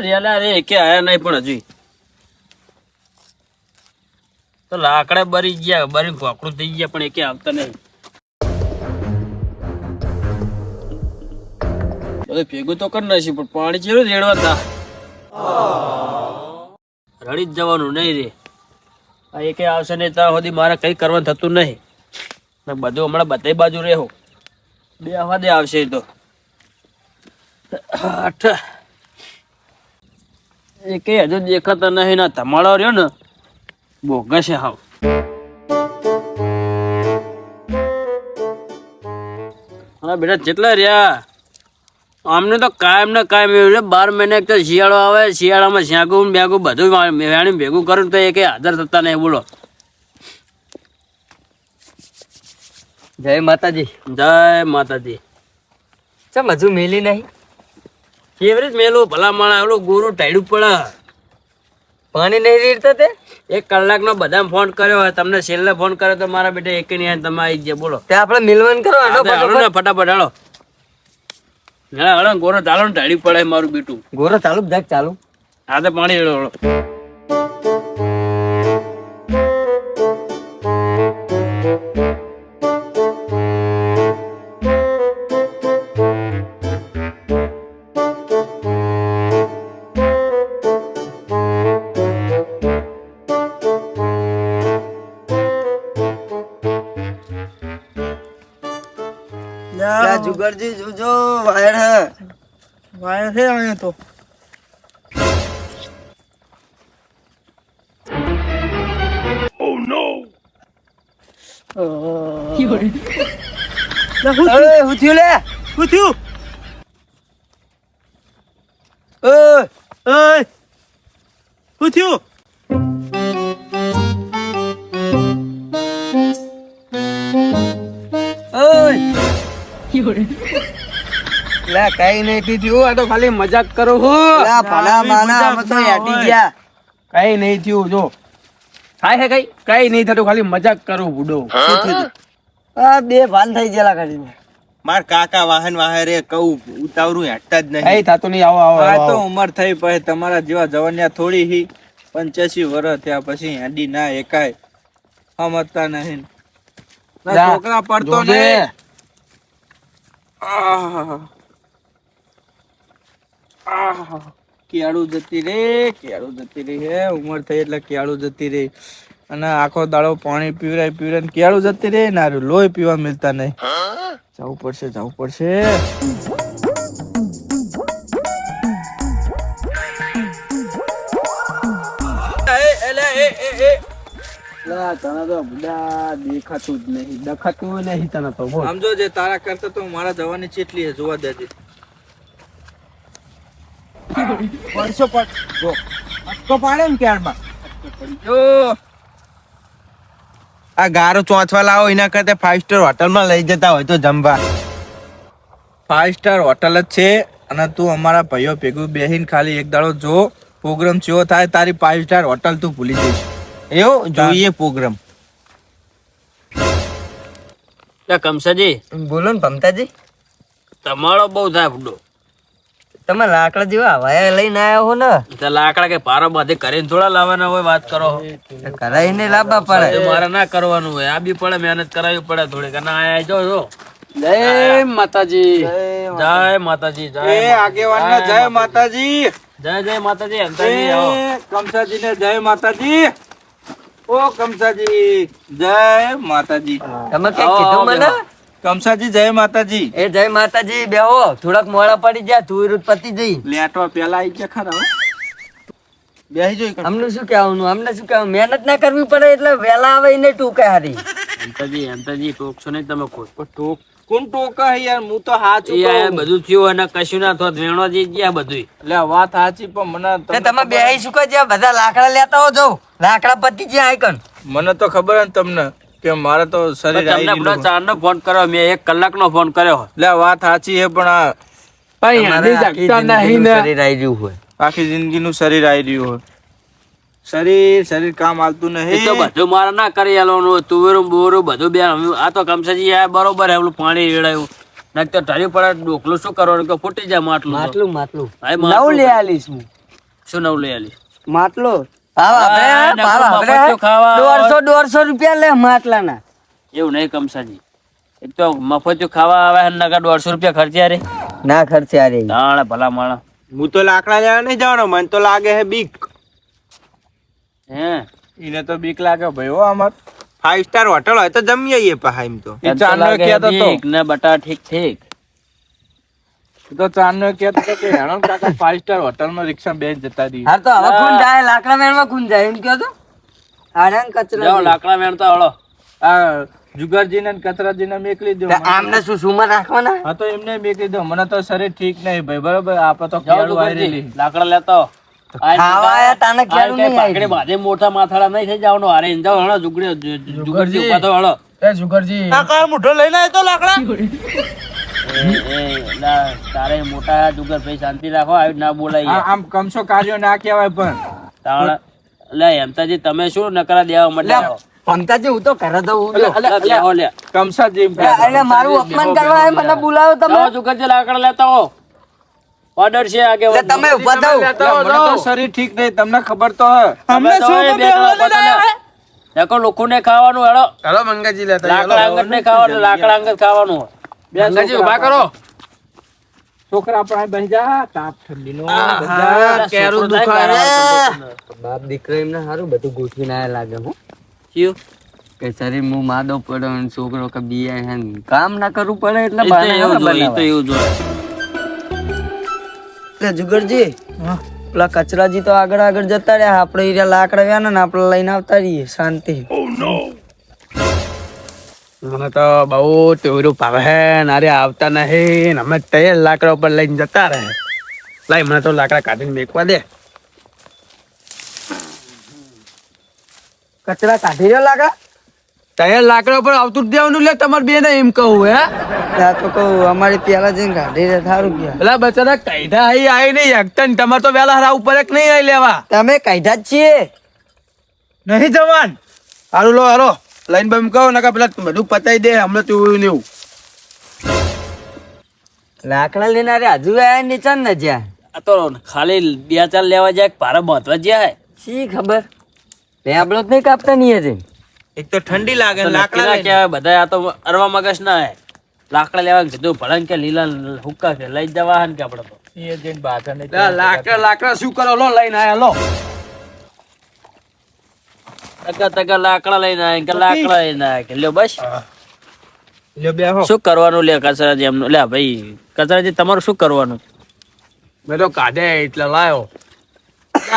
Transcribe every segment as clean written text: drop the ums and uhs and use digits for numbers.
રેલા રે કે આયા નહીં પણ હજી તો લાકડા બરી ગયા, બરી ભોકડું થઈ ગયા પણ એકે આવતા નહીં. બધું ભેગું તો કરી નાખ્યું પણ પાણી ચેરું રેડવા તા રડી જ જવાનું નહીં રે. આ એકે આવશે નહીં ત્યાં સુધી મારે કઈ કરવાનું થતું નહીં. બધું હમણાં બધી બાજુ રહેવું બે હવા દે આવશે તો એકે હજુ દેખાતા નહીં. ના ધમાડો રહ્યો ને બોગસ છે હાવ. હા બેટા જેટલા રહ્યા અમને તો કાયમ ને કાયમ એવું છે. 12 મહિને એક તો શિયાળો આવે, શિયાળામાં શ્યાગું બેગું બધું વેણી ભેગું કરું તો એ કઈ હાજર થતા નહીં. બોલો જય માતાજી. જય માતાજી. ચમ હજુ મેલી નહીં? કેવી રીત મેલું ભલા માણા એવડું ગોરું ટાઈડું પડે. પાણી નહીં રેડતા તે 1 કલાકનો બધા ફોન કર્યો હોય, તમને છેલ્લે ફોન કર્યો તો મારા બેટા એક નહીં તમે આવી ગયા. બોલો તે આપણે મિલવન કરો ફટાફટ હાલો. હળો ગોરો ચાલો ને ટાઈડું પડે મારું બેટું. ગોરો ચાલુ જાગ ચાલુ. હા તો પાણી રેડો. जुगरजी जो वायर है आया तो Oh no! अरे हुथ्यू ले हुथ्यू ओए ओए हुथ्यू ओए ला कई नहीं थी आ तो खाली मजाक करो हो. ला भला माना हम तो याटी गया. કઈ નહીં થયું. જો થાય છે કઈ નહીં થતું, ખાલી મજાક કરું બુડો. આ બે ભાન થઈ ગયેલા કરીને માર કાકા વાહન વાહરે કહું ઉતાવરું હેઠતા જ નહીં. કઈ થતું નહીં. આવો આવો આ તો ઉંમર થઈ પછી તમારા જેવા જવાનિયા થોડી હી 85 વર્ષ થયા પછી હેડી ના એકાય સમજતા નહીં. ના છોકરા પડતો નહીં. કેળું જતી રે હે. ઉંમર થઈ એટલે કેળું જતી રે. અને આખો દાડો પાણી પીવરાય કેળું જતી રે ને લોહી પીવા મળતા નહીં. જવું પડશે તને તો બધા દેખાતું જ નહીં, દેખાતું નહીં તને તો. સમજો જે તારા કરતા તો મારા જવાની ચેટલી હે જોવા દેજે. પડશો પાડે ને ક્યારમાં જો આ ગારો ચોંચવા લાવો એના કરતા 5 સ્ટાર હોટલમાં લઈ જતા હોય તો જમવા. 5 સ્ટાર હોટલ જ છે. અને તું અમારા ભાઈઓ ભેગું બેહીને ખાલી એક દાડો જો પ્રોગ્રામ ચેવો થાય તારી 5 સ્ટાર હોટલ તું ભૂલી જઈશ. એવું જોઈએ પ્રોગ્રામ. કમસાજી બોલો ને ભમતાજી. તમારો બહુ થાય બુડો. તમે લાકડા જેવા હવાયા લઈને આયા હો ને. લાકડા કે પારો બાંધી કરીને થોડા લાવવાના હોય. વાત કરો કરાઈને લાવવા પડે. મારે ના કરવાનું હોય. આ બી પડે, મહેનત કરાવી પડે થોડી. ના આયા જો જય માતાજી. જય માતાજી. જય આગેવાન ને જય માતાજી. જય માતાજી. અંતરજી આવો. કમસાજી ને જય માતાજી. ઓ કમસાજી જય માતાજી. તમે કે કીધું મને? કમસાજી જય માતાજી. એ જય માતાજી. બેહો થોડાક મોડા પડી ગયા. તું પતી જઈ લેટવા પેલા આવી ગયા ખરા. બેહી જોઈ. અમને શું કહેવાનું? મહેનત ના કરવી પડે એટલે વેલા આવે એને ટૂંકે હારી. અંતરજી ટોકશો નહીં તમે. ટોક કોણ ટોકા હે યાર? હું તો હાચું કહું. બધું થયું અને કશું ના થોત વેણો જઈ ગયા બધું. એટલે વાત સાચી પણ મને તમે બેહી શું જ્યાં બધા લાકડા લેતા હો જાવ. લાકડા પતી જ્યાં આઈકન. મને તો ખબર હે તમને કે મારે તો શરીર તમને 4 નો ફોન કર્યો મેં. 1 કલાકનો ફોન કર્યો. એટલે વાત સાચી હે પણ આ શરીર આવી રહ્યું હોય. આખી જિંદગીનું શરીર આવી રહ્યું હોય. શરીર કામ આવતું એ તો નહીં. બધું મારે ના કરી આલવાનું તુવેરું બોરું બધું બે આ તો કમસાજી આ બરોબર હે પેલું પાણી રેડાયું નાખ તો ઢળી પડે ડોકલું શું કરવાનું કે ફૂટી જાય માટલું તો. માટલું હા, એ નવ માટલું. લઈ આલીશ હું શું નવું લઈ આલી માટલો મફત ખાવા 150 રૂપિયા લે માટલાના. એવું નહીં કમસાજી એક તો મફત ખાવા આવે ને નગર 150 રૂપિયા ખર્ચ્યા રે ના ખર્ચે આ રે તાણે ભલા માણસ હું તો લાકડા લેવા નહીં જવાનો, મને તો લાગે હે બીક. હે એને તો બીક લાગે ભાઈ હો. અમાર 5 સ્ટાર હોટલ હોય તો જમી આવીએ પાછા એમ તો. તને તો લાગે બીક ને બટા ઠીક તો ચાંદનો કહેતો હતો કે હેણો કાકા 5 સ્ટાર હોટલમાં રિક્ષા બેન જતા રહી. હા તો હવે કોણ જાય લાકડા મેળમાં કોણ જાય એમ કહો તો આરામ કચરો જાઓ લાકડા મેણતા હળો આ જુગારજીને ને કચરાજીને મેકલી દો. આમને શું સુમાં રાખવાના હા તો એમને મેકલી દો. મને તો શરીર ઠીક નહીં ભાઈ, બરોબર. આપણે તો જાઓ ખેડૂ દુકાનથી, વાયરેલી. લાકડા લેતા આવો. ખાવા આયા તાને ખેડૂ નહીં પાકડે આવી. બાજે મોટા માથાડા નહીં થઈ જવાનું હારે જાઓ હળો જુગરજી ઉભા થો હળો આ કાર મુઠ્ઠો લઈને આવ્યો તો લાકડા. તારે મોટા જુગર ભાઈ શાંતિ રાખો આવી ના બોલાય આમ કમસો કાર્યો ના કહેવાય પણ. તાણે લે હેમતાજી તમે શું નકરા દેવા માટે આવો? પંકજ હું તો ઘરે દઉં બેહો લે કમસાજી એમ કહે. એટલે મારું અપમાન કરવા આયા, મને બોલાવો તમે જાઓ જુગરજી લાકડા લેતા આવો ઓર્ડર છે આગે એટલે તમે ઉભા થાઓ. મને તો શરીર ઠીક નહીં, તમને ખબર તો હે. અમે દેખો લોકોને ખાવાનું હેડો હાલો મંગાજી લેતા લાકડા આંગર ને ખાવાનું લાકડા આંગર ખાવાનું મંગાજી ઉભા કરો. છોકરા પણ બેસી જા, તાપ ઠંડીનો બધા કેરું દુખાય. બાપ દીકરો એમને સારું બધું ગોઠવીને આયા લાગે હું થયું? કે શરીર હું માદો પડ્યો અને છોકરો કે બીયા હે ને કામ ના કરવું પડે એટલે એ તો એવું જોઈએ, એ તો એવું જોઈએ. એટલે જુગરજી પેલા કચરાજી તો આગળ જતા રહ્યા, આપણે ઈરા લાકડા વ્યાના ને આપણે લઈને આવતા રહીએ શાંતિ. મને તો બહુ તેવરું ભાવે ને અરે આવતા નહીં ને અમે તૈયાર લાકડા ઉપર લઈને જતા રહે. લાઈ મને તો લાકડા કાઢીને મેકવા દે. કચરા કાઢી રહ્યો લાગે તૈયાર લાકડા ઉપર આવતું જ દેવાનું લે તમારે બે ને એમ કહું હે. ત્યાં તો કહું અમારે પેલા જઈને કાઢી રહ્યા સારું ગયા. પેલા બચારા કઈધા આવી નહીં એકતા ને તમારે તો વેલા હરા ઉપર એક નહીં આવી લેવા. તમે કાઢ્યા જ છીએ નહીં જવાન હારું લો હારો લાઈન બમ કહો ને પેલા બધું પતાઈ દે હમણાં તું ને એવું. લાકડા લઈને અરે હજુ આયા નીચે ને જ્યાં આ તો ખાલી 2-4 લેવા જાય ભારે બાંધવા જ્યાં હે શી ખબર લેબડો જ નહીં કાપતા નહીં હજી. એક તો ઠંડી લાગે તો ને લાકડા નક્કી ના લઈને. કહેવાય, બધા આ તો અરવા મગજ ના હે લાકડા લેવા કીધું ભળન કે લીલા હુક્કા કે લઈ જવા હે ને કે આપણે તો એ જઈને બાધા નહીં. લાકડા શું કરો લો લઈને આયા લો. તકા લાકડા લઈને આયા કે લાકડા લઈને આયા કે લ્યો બસ લ્યો બેહો. શું કરવાનું લે કચરાજી એમનું લે ભાઈ કચરાજી તમારું શું કરવાનું? મેં તો કાઢે એટલે લાયો.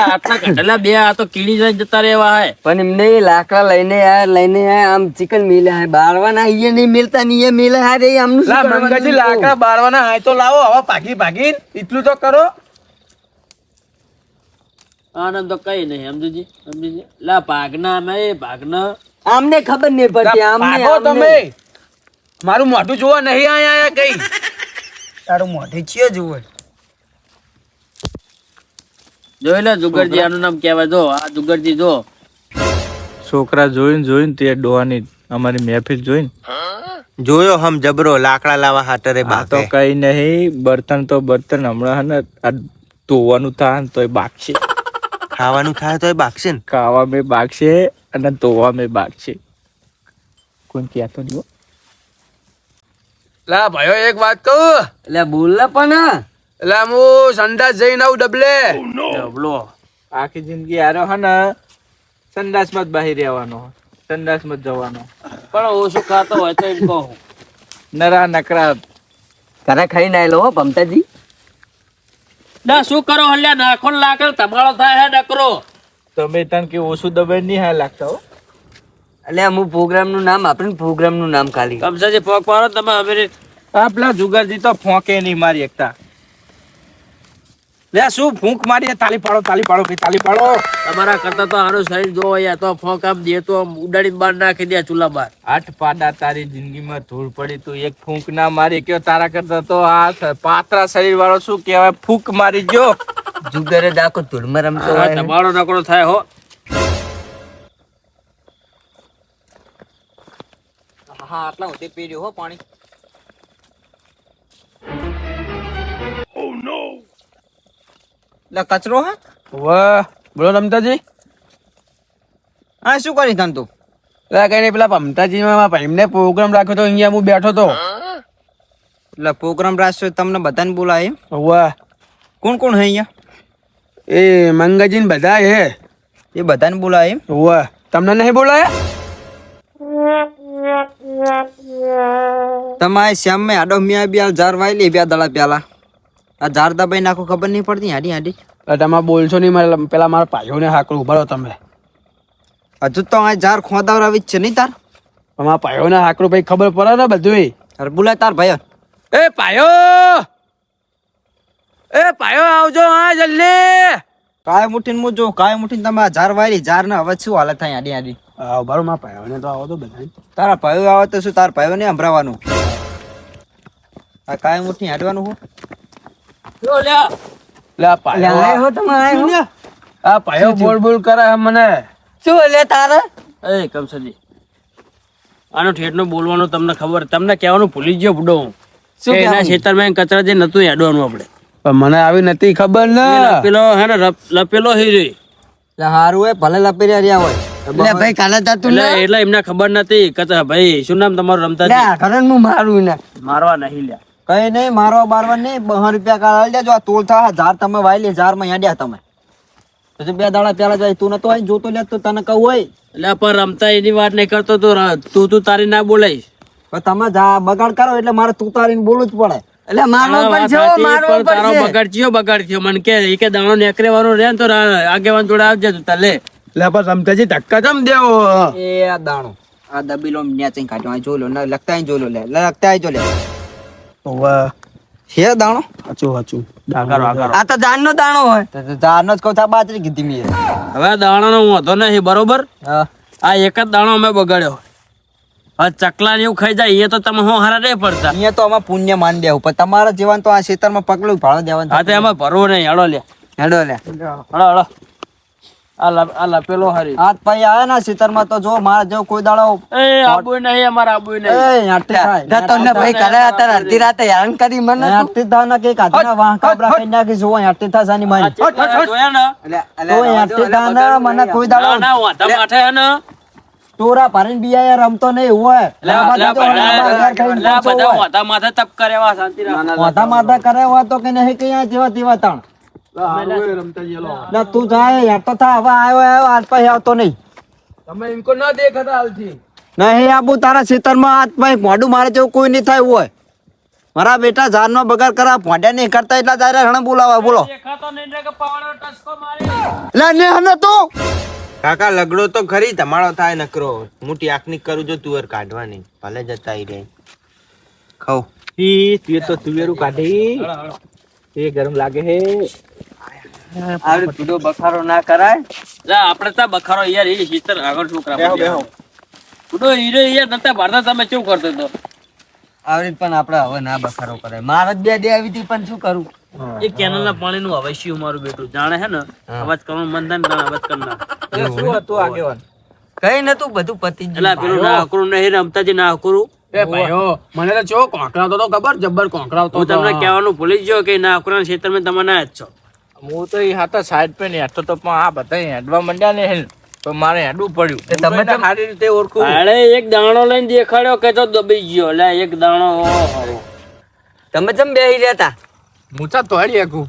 આટલા કાઢેલા બે આ તો કીડી જઈને જતા રહેવા હે. પણ એમને લાકડા લઈને આયા આમ ચિકન મિલે હે બારવાના અહીંયા નહીં મિલતા નહીં એ મિલે હા રે આમનું શું કરવાનું? મંગાજી લાકડા બારવાના હાય તો લાવો હવે ભાગી એટલું તો કરો. આનંદ તો કઈ નહીં સમજુજી લા ભાગના નહીં ભાગના આમને ખબર નહીં પડતી આમને ભાગો તમે મારું મોઢું જોવા નહીં આયા કઈ. તારું મોઢે છીએ જુઓ જોઈ લે જુગરજી આનું નામ કહેવાય જો આ જુગરજી જો છોકરા જોઈને તે ડોવાની અમારી મહેફિલ જોઈને જોયો હમ જબરો લાકડા લાવા હાટરે આ તો બાકે કઈ નહીં. બર્તન તો બર્તન હમણાં હે ને આ ધોવાનું થાય ને તોય બાગશે, ખાવાનું થાય તો બાકશે ને. ખાવા મેં બાગશે અને ધોવા મેં બાગશે. કોઈ કહેતો નહીં હો. લા ભાઈઓ એક વાત કહું. એટલે બોલ ને પણ એટલે હું સંડાસ જઈને આવું ડબલે. ડબલો આખી જિંદગી હારો હે ને સંડાસમાં જ બહાર રહેવાનો, સંડાસમાં જ જવાનો. પણ ઓછું ખાતો હોય તો એમ કહું નરા નકરા ઘરે ખાઈને આવેલો હો ભમતાજી. ના શું કરો હલ્યા નાખો ને લાકડ તમારો થાય હે નકરો તમે તને કે ઓછું દબાઈ નહીં હા લાગતા હો. એટલે હું પ્રોગ્રામ નું નામ આપણે પ્રોગ્રામ નું નામ ખાલી કમસાજી પગ પાડો તમે અમે આ પેલા જુગારજી તો ફોંકે નહીં મારી એકતા. લે શું ફૂંક મારી તાલી પાડો કે તાલી પાડો. તમારા કરતા તો આનું શરીર જોવો યાર તો ફોક આમ દે તો આમ ઉડાડીને બહાર નાખી દે ચૂલા બહાર. આઠ પાડા તારી જિંદગીમાં ધૂળ પડી તું એક ફૂંક ના મારી કયો. તારા કરતા તો આ પાતળા શરીર વાળો શું કહેવાય ફૂંક મારી ગયો. જુગારે દાખો ધૂળમાં રમતો આ હોય તમારો નકરો થાય હો હા આટલા સુધી પી રહ્યો હો પાણી. એટલે કચરો હે વાહ બોલો રમતાજી. હા શું કરી તને તું એટલે કઈ નહીં પેલા પમતાજીમાં એમને પ્રોગ્રામ રાખ્યો તો અહીંયા હું બેઠો તો. એટલે પ્રોગ્રામ રાખ્યો તમને બધાને બોલાય એમ? વાહ કોણ કોણ હે અહીંયા? એ મંગાજીન બધા હે. એ બધાને બોલાય એમ? વાહ તમને નહીં બોલાયા? તમારે શ્યામ મેં આડો મિયા બી ઝાર વાઈ લે 2 દાડા પહેલા. આ ઝાર દબાઈ નાખો ખબર નહીં પડતી હાડી હાડી. એટલે તમે બોલશો નહીં મારે પેલા મારા ભાઈઓને હાકડું ઉભા રહો તમે. હજુ તો આ ઝાર ખોદાવરાવી જ છે નહીં તાર? અમારા ભાઈઓને હાકડું ભાઈ ખબર પડે ને બધું. અરે બોલાય તાર ભાઈ. એ ભાઈઓ આવજો હા જલ્દી. કાય મુઠીને હું જો કાય મુઠીને તમે આ ઝાર વાઈ ઝાર ને હવે શું હાલત થાય હાડી હાડી. ઉભા રહો મારા ભાઈઓને તો આવો તો બધા. તારા ભાઈઓ આવે તો શું તાર ભાઈઓ ને સંભળાવાનું? આ કાય મુઠી હાડવાનું હું જો લ્યા. એટલે આ ભાઈઓ આયો હો તમે આયો હો? આ ભાઈઓ બોલ બોલ કરે છે મને. શું લે તારે? એ કમસરજી આનો ઠેઠનો બોલવાનું તમને ખબર, તમને કહેવાનું ભૂલી ગયો બુડો હું. શું કે એના કહેવાનું? ખેતરમાં કચરા જે નતું હેડવાનું આપણે. પણ મને આવી નથી ખબર ને. પેલો હે ને લપેલો હીરી એટલે હારું હોય ભલે લપી રહ્યા હોય. લે ભાઈ કાલે તાતું એટલે એટલે એમને ખબર નથી. કચરા ભાઈ શું નામ તમારું લે રમતા ઘરન હું મારું ને. મારવા નહીં લ્યા. કઈ નહીં મારવા બારવા નહીં 200 રૂપિયા કાઢી દેજો. આ તોલ થા ઝાર તમે વાઈ લે ઝાર માં યાડ્યા તમે તો 2 દાડા પહેલા જાય તું નતો આઈ જોતો લે તો તને કહું હોય એટલે પણ રમતા એની વાત નહીં કરતો તું તારી ના બોલાઈશ. પણ તમે બગાડ કરો એટલે મારે તું તારીને બોલવું જ પડે. એટલે મારવો આ વાત પડશે સાચી, મારવો પણ તારો પડશે. બગાડ થયો મને કે એ કે દાણો નેકરેવાનો રહે ને તો આગેવાન જોડે આવજે તું તાર લે. એટલે પણ રમતાજી ધક્કા ચમ દેવો. એ આ દાણો આ દબીલો ન્યાચી કાઢ્યો આ જોઈ લો ના લગતા જોઈ લો લે લગતા જો લે વાહ છે દાણો હાચું આકારો આકારો. આ તો જાનનો દાણો હોય. તો ઝાર નો જ કહું થા બાજરી કીધી મી હવે દાણાનો વાંધો નહીં બરોબર. હા આ એક જ દાણો અમે બગાડ્યો. હવે ચકલા ને એવું ખાઈ જાય એ તો તમે હું હારા નહીં પડતા. અહીંયા તો અમે પુણ્ય માન દેવું પણ તમારા જીવન તો આ ખેતરમાં પગલું ભાડો દેવાનું હા તો એમાં ભરવું નહીં. હળો લે હેડો લે હળો હળો. આ લપેલો હારી. હાથ પાઈ આયા ના ખેતરમાં તો જો મારા જેવો કોઈ દાડો એ આબુ નહીં અમારે આબુ નહીં. એ યાટી થાય જા તમને ભાઈ કાલે અત્યારે અડધી રાતે હેરાન કરી મને તું. યાટી થાવ ના કે કાઢના વાહ કાબરા કઈ નાખી જો યાટી થા સાની મારી આ ચેટલા જોયા ને તો યાટી થા ના મને કોઈ દાડો ના ના વાંધા માથે હે ને ટોરા ભરીને બીયા રમતો નહીં હોય બધા વાંધા માથે તપ કરે એવા શાંતિ રાખ. માથા માથા કરે હોય તો કે નહીં કે અહીંયા જેવા તેવા તાણ રમતાજી લો ના તું જાય યાર તો થા હવે આવ્યો હાથ પાઈ આવતો નહીં તમે ઇનકો ના દેખાતા હાલથી. નહીં આબુ તારા ખેતરમાં હાથ પાઈ મોઢું મારે જેવું કોઈ નહીં થાય હોય મારા બેટા ઝારનો બગાડ કરા ભોંડ્યા નહીં કરતા એટલા તારે હણ બોલાવા બોલો દેખાતો નહીં ને કે પાવડો ટસકો મારી. લે ને હને તું કાકા લગડો તો ખરી તમારો થાય નકરો. હું ટેકનિક કરું જો તુવેર કાઢવાની ભલે જતા રહે ખાવ તો તુવેરું કાઢી એ ગરમ લાગે હે. આવડે પીડો બખારો ના કરાય. લે આપણે તો બખારો યાર એ શીતર આગળ છોકરા બુડો હીરો યાર નતા ભારતા તમે શું કરતો તો આવડી પણ આપણે હવે ના બખારો કરાય. મારે જ 2 દે આવી હતી પણ શું કરું? એ કેનલના પાણીનું અવશ્ય મારું બેટું જાણે હે ને અવાજ કરવાનું મન થાય ને તાણે અવાજ કરના. શું હતું આગેવાન કઈ નતું બધું પતી એટલે આ પેલું ના હકરું નહીં રમતાજી ના હકરું. એ ભાઈઓ મને તો ચો કોંકરાવતો તો ખબર જબ્બર કોંકરાવતો હું તમને કહેવાનું ભૂલી જ ગયો કે ના હકરાના ક્ષેત્રમાં તમે ના જ છો. હું તો એ હાથા સાઈડ પે ને હેઠો તો પણ આ બધા હેડવા માંડ્યા ને તો મારે હેડવું પડ્યું. તમે હું તો એને સારી રીતે ઓળખું. અરે એક દાણો લઈને દેખાડ્યો કે તો દબાઈ ગયો. લે એક દાણો ઓહો. તમે ચમ બેહી રહેતા? મૂછા તોડી શકું.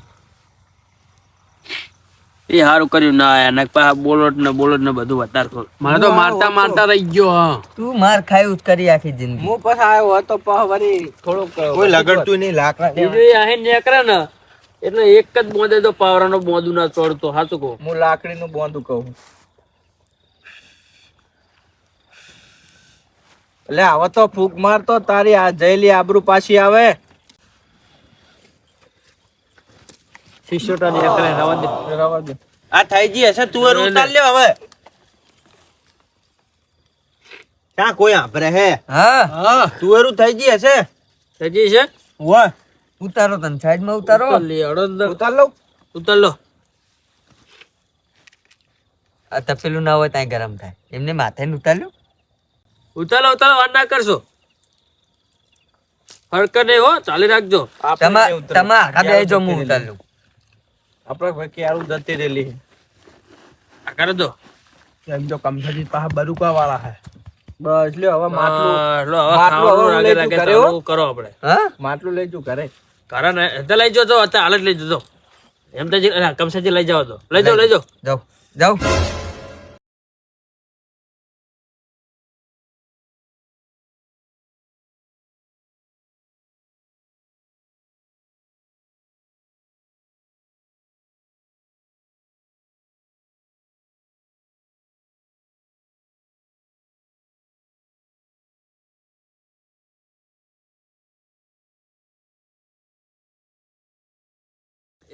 એ સારું કર્યું ના આયા ને પાછા બોલોટ ને બધું વધારતો. મને તો મારતા મારતા રહી ગયો. હા તું માર ખાયું જ કરી આખી જિંદગી. હું પછી આવ્યો હતો પછી વળી થોડુંક કોઈ લગડતું નહીં લાકડા બીજું એ આહી નીકળે ને એટલે એક જ બોંદે તો પાવરાનો બોંદું ના ચોડતો. સાચું કહું. હું લાકડીનું બોંધું કહું. એટલે હવે તો ફૂક મારતો તારી આ જયલી આબરૂ પાછી આવે. શિષ્યોટા નીકળે રવા દે. આ થઈ ગઈ હશે તુવેર ઉતાર લ્યો હવે ક્યાં કોઈ આંભરે હે હા તુવેરું થઈ ગઈ હશે સજી છે વાહ ઉતારો તને સાઈડ માં ઉતારો. ઉતાર લે, હળો અંદર. ઉતાર લઉં. ઉતાર લો. આ તપેલું ના હોય ત્યાં ગરમ થાય એમને માથે ઉતાર્યું. ઉતારો વાત ના કરશો. હરકત નહીં હો, ચાલી રાખજો. તમે આખા બે જો હું ઉતાર્યું. આપણે ભાઈ ક્યારું જતી રહેલી આ કરો દો. એમ તો કમસજી પાસે બરુકા વાળા હે. બસ લ્યો હવે માટલું લો, હવે માટલું ખાવાનું હવે રાગે લઈ રાગે તું ઘરે હો. ચાલુ કરો આપણે. હા માટલું લઈ જુ ઘરે ઘરે ને અત્યારે લઈ જજો, અત્યારે હાલ જ લઈ જજો. એમ તો કમસાજી લઈ જાઓ તો લઈ જાઓ જાઓ જાઓ.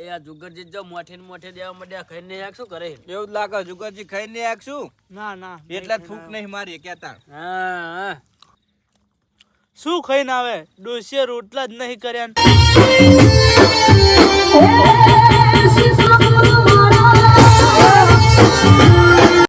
એ આ જુગરજી જો મોઠે ને મોઠે દેવા માંડ્યા, ખાઈને નહીં આગ શું કરે? એવું જ લાગે જુગરજી ખાઈને આખશું ના ના એટલે થૂક નહીં મારી કેતા હા શું ખાઈને આવે? ડોસીએ રોટલા જ નહીં કર્યા.